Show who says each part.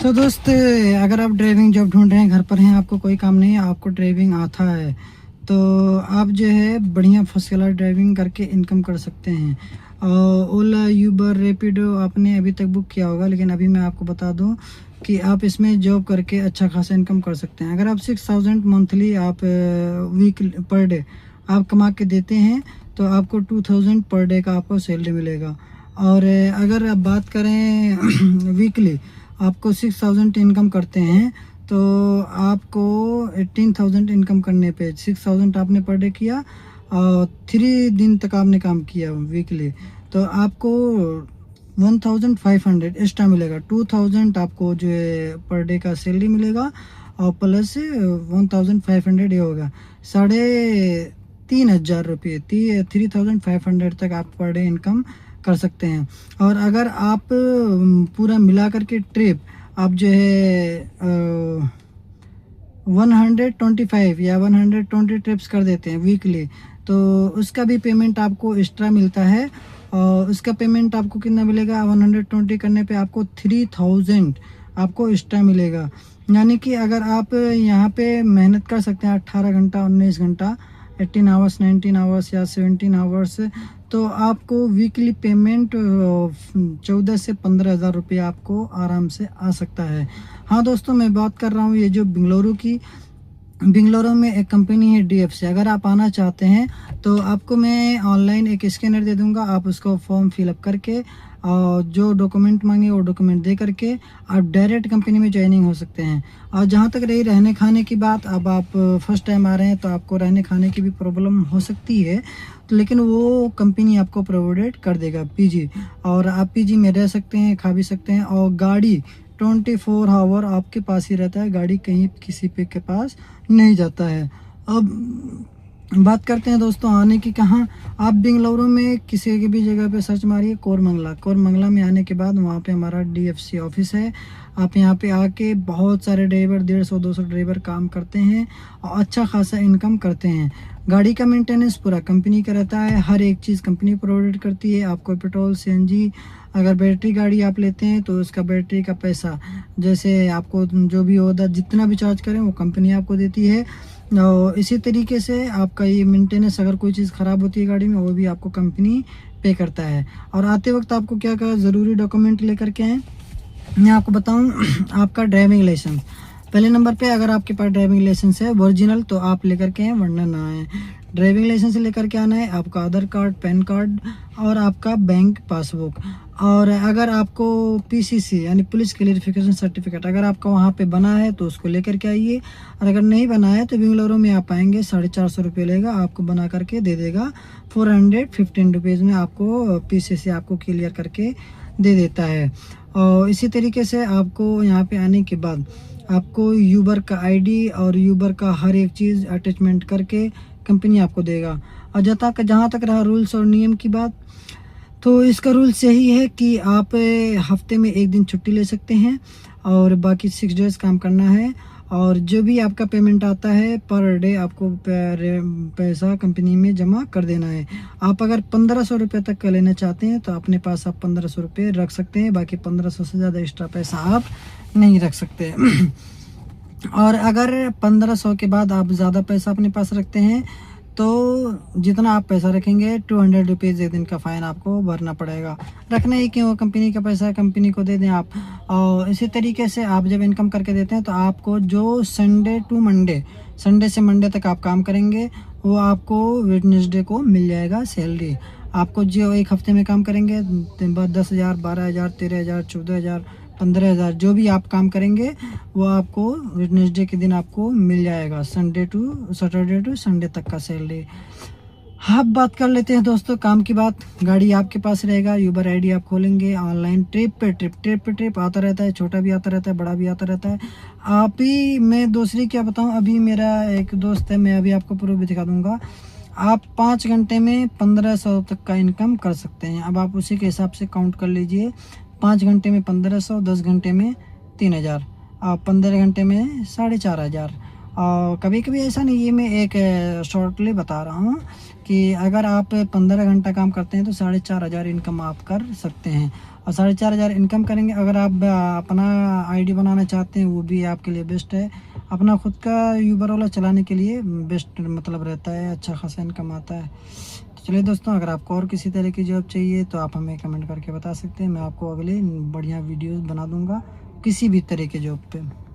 Speaker 1: तो दोस्त, अगर आप ड्राइविंग जॉब ढूंढ रहे हैं, घर पर हैं, आपको कोई काम नहीं है, आपको ड्राइविंग आता है, तो आप जो है बढ़िया फर्स्ट क्लास ड्राइविंग करके इनकम कर सकते हैं। ओला, यूबर, रैपिडो आपने अभी तक बुक किया होगा, लेकिन अभी मैं आपको बता दूं कि आप इसमें जॉब करके अच्छा खासा इनकम कर सकते हैं। अगर आप 6000 मंथली आप वीक पर डे आप कमा के देते हैं, तो आपको 2000 पर डे का आपको सैलरी मिलेगा। और अगर आप बात करें वीकली आपको 6000 इनकम करते हैं, तो आपको 18000 इनकम करने पे 6000 आपने पर डे किया और 3 दिन तक आपने काम किया वीकली, तो आपको 1500 एक्स्ट्रा मिलेगा। 2000 आपको जो है पर डे का सैलरी मिलेगा और प्लस 1500 ये होगा 3500 रुपये, 3500 तक आप पर डे इनकम कर सकते हैं। और अगर आप पूरा मिला करके ट्रिप आप जो है 125 या 120 ट्रिप्स कर देते हैं वीकली, तो उसका भी पेमेंट आपको एक्स्ट्रा मिलता है। और उसका पेमेंट आपको कितना मिलेगा? 120 करने पे आपको 3000 आपको एक्स्ट्रा मिलेगा। यानी कि अगर आप यहाँ पे मेहनत कर सकते हैं 18 घंटा, 19 घंटा, 18 आवर्स, 19 आवर्स या 17 आवर्स, तो आपको वीकली पेमेंट 14 से 15 हज़ार रुपये आपको आराम से आ सकता है। हाँ दोस्तों, मैं बात कर रहा हूँ ये जो बेंगलुरु की। बेंगलुरु में एक कंपनी है DFC। अगर आप आना चाहते हैं तो आपको मैं ऑनलाइन एक स्कैनर दे दूंगा, आप उसको फॉर्म फिलअप करके और जो डॉक्यूमेंट मांगे वो डॉक्यूमेंट दे करके आप डायरेक्ट कंपनी में ज्वाइनिंग हो सकते हैं। और जहाँ तक रही रहने खाने की बात, अब आप फर्स्ट टाइम आ रहे हैं तो आपको रहने खाने की भी प्रॉब्लम हो सकती है, तो लेकिन वो कंपनी आपको प्रोवाइड कर देगा PG, और आप PG में रह सकते हैं, खा भी सकते हैं। और गाड़ी 24 आवर आपके पास ही रहता है, गाड़ी कहीं किसी पे के पास नहीं जाता है। अब बात करते हैं दोस्तों आने की। कहाँ? आप बेंगलुरु में किसी की भी जगह पे सर्च मारिए कोरमंगला। कोरमंगला में आने के बाद वहाँ पे हमारा DFC ऑफिस है। आप यहाँ पे आके बहुत सारे ड्राइवर 150-200 ड्राइवर काम करते हैं और अच्छा खासा इनकम करते हैं। गाड़ी का मेंटेनेंस पूरा कंपनी का रहता है, हर एक चीज़ कंपनी प्रोवाइड करती है आपको। पेट्रोल, CNG, अगर बैटरी गाड़ी आप लेते हैं तो उसका बैटरी का पैसा, जैसे आपको जो भी होता जितना भी चार्ज करें वो कंपनी आपको देती है। और इसी तरीके से आपका ये मेंटेनेंस, अगर कोई चीज़ ख़राब होती है गाड़ी में, वो भी आपको कंपनी पे करता है। और आते वक्त आपको क्या क्या ज़रूरी डॉक्यूमेंट लेकर के आएँ, मैं आपको बताऊं। आपका ड्राइविंग लाइसेंस पहले नंबर पे, अगर आपके पास ड्राइविंग लाइसेंस है ओरिजिनल तो आप लेकर के आए, वरना ना आए। ड्राइविंग लाइसेंस लेकर के आना है, आपका आधार कार्ड, पैन कार्ड और आपका बैंक पासबुक। और अगर आपको PCC यानी पुलिस क्लियरिफिकेशन सर्टिफिकेट अगर आपका वहाँ पे बना है तो उसको लेकर के आइए। और अगर नहीं बना है तो बेंगलुरु में आप आएंगे, 450 रुपये लेगा, आपको बना करके दे देगा। 415 रुपीज़ में आपको PCC आपको क्लियर करके दे देता है। और इसी तरीके से आपको यहाँ पे आने के बाद आपको यूबर का ID और यूबर का हर एक चीज़ अटैचमेंट करके कंपनी आपको देगा। और जहाँ तक रहा रूल्स और नियम की बात, तो इसका रूल्स यही है कि आप हफ्ते में 1 दिन छुट्टी ले सकते हैं और बाकी 6 डेज काम करना है। और जो भी आपका पेमेंट आता है पर डे आपको पैसा कंपनी में जमा कर देना है। आप अगर 1500 रुपये तक का लेना चाहते हैं तो अपने पास आप 1500 रुपये रख सकते हैं, बाकी 1500 से ज़्यादा एक्स्ट्रा पैसा आप नहीं रख सकते। और अगर 1500 के बाद आप ज़्यादा पैसा अपने पास रखते हैं तो जितना आप पैसा रखेंगे 200 रुपीज़ 1 दिन का फ़ाइन आपको भरना पड़ेगा। रखना ही क्यों, कंपनी का पैसा कंपनी को दे दें आप। और इसी तरीके से आप जब इनकम करके देते हैं तो आपको जो संडे से मंडे तक आप काम करेंगे वो आपको वेडनेसडे को मिल जाएगा सैलरी। आपको जो एक हफ्ते में काम करेंगे 10,000, 12,000, 13,000, 14,000, 15,000 जो भी आप काम करेंगे वो आपको वेडनेसडे के दिन आपको मिल जाएगा, सैटरडे टू संडे तक का सैलरी। अब बात कर लेते हैं दोस्तों काम की बात। गाड़ी आपके पास रहेगा, यूबर ID आप खोलेंगे, ऑनलाइन ट्रिप पे ट्रिप आता रहता है, छोटा भी आता रहता है, बड़ा भी आता रहता है। आप ही, मैं दूसरी क्या बताऊं, अभी मेरा एक दोस्त है, मैं अभी आपको प्रूफ भी दिखा दूंगा। आप 5 घंटे में 1500 तक का इनकम कर सकते हैं। अब आप उसी के हिसाब से काउंट कर लीजिए, 5 घंटे में 1500, 10 घंटे में 3000 और 15 घंटे में 4500। और कभी कभी ऐसा नहीं है, मैं एक शॉर्टली बता रहा हूँ कि अगर आप 15 घंटा काम करते हैं तो 4500 इनकम आप कर सकते हैं। और 4,500 इनकम करेंगे। अगर आप अपना आईडी बनाना चाहते हैं वो भी आपके लिए बेस्ट है। अपना खुद का यूबर वाला चलाने के लिए बेस्ट मतलब रहता है, अच्छा खासा इनकम आता है। तो चलिए दोस्तों, अगर आपको और किसी तरह की जॉब चाहिए तो आप हमें कमेंट करके बता सकते हैं। मैं आपको अगले बढ़िया वीडियोस बना दूंगा किसी भी तरह के जॉब पे।